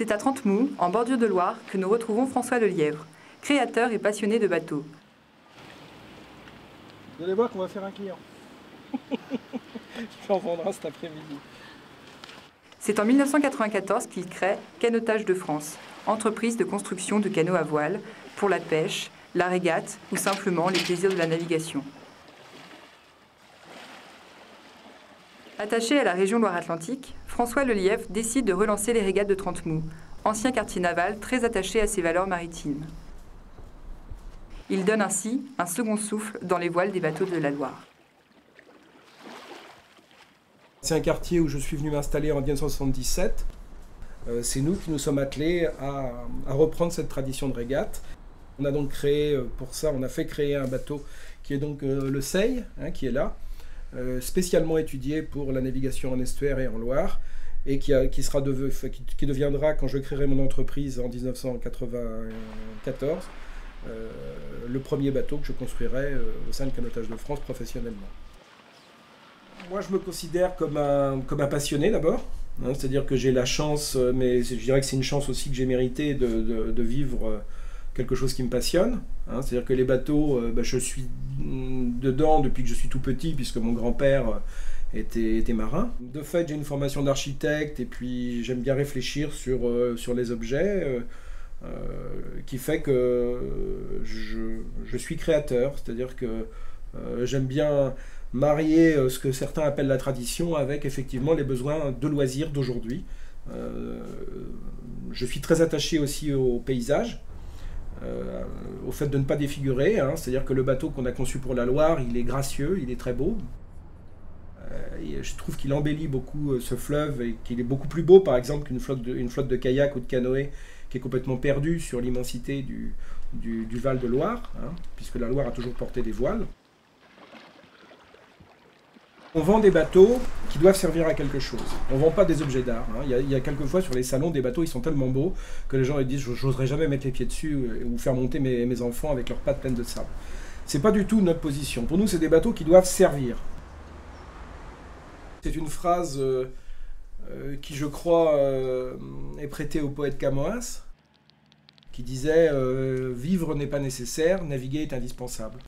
C'est à Trentemoult, en bordure de Loire, que nous retrouvons François Lelièvre, créateur et passionné de bateaux. Vous allez voir qu'on va faire un client. Je en vendra cet après-midi. C'est en 1994 qu'il crée Canotage de France, entreprise de construction de canots à voile pour la pêche, la régate ou simplement les plaisirs de la navigation. Attaché à la région Loire-Atlantique, François Lelièvre décide de relancer les régates de Trentemoult, ancien quartier naval très attaché à ses valeurs maritimes. Il donne ainsi un second souffle dans les voiles des bateaux de la Loire. C'est un quartier où je suis venu m'installer en 1977. C'est nous qui nous sommes attelés à reprendre cette tradition de régate. On a donc créé, pour ça, on a fait créer un bateau qui est donc le Seille, qui est là, spécialement étudié pour la navigation en estuaire et en Loire, et qui deviendra, quand je créerai mon entreprise en 1994, le premier bateau que je construirai au sein de Canotage de France professionnellement. Moi, je me considère comme un passionné d'abord, c'est-à-dire que j'ai la chance, mais je dirais que c'est une chance aussi que j'ai méritée de vivre quelque chose qui me passionne. C'est-à-dire que les bateaux, je suis dedans depuis que je suis tout petit, puisque mon grand-père était marin. De fait, j'ai une formation d'architecte et puis j'aime bien réfléchir sur les objets, qui fait que je suis créateur, c'est-à-dire que j'aime bien marier ce que certains appellent la tradition avec effectivement les besoins de loisirs d'aujourd'hui. Je suis très attaché aussi au paysage, au fait de ne pas défigurer, c'est-à-dire que le bateau qu'on a conçu pour la Loire, il est gracieux, il est très beau. Et je trouve qu'il embellit beaucoup ce fleuve et qu'il est beaucoup plus beau par exemple qu'une flotte de kayak ou de canoë qui est complètement perdue sur l'immensité du Val de Loire, puisque la Loire a toujours porté des voiles. On vend des bateaux qui doivent servir à quelque chose. On ne vend pas des objets d'art. Il y a quelquefois sur les salons des bateaux, ils sont tellement beaux que les gens ils disent « j'oserais jamais mettre les pieds dessus ou faire monter mes enfants avec leurs pattes pleines de sable ». C'est pas du tout notre position. Pour nous, c'est des bateaux qui doivent servir. C'est une phrase qui, je crois, est prêtée au poète Camoens, qui disait « Vivre n'est pas nécessaire, naviguer est indispensable ».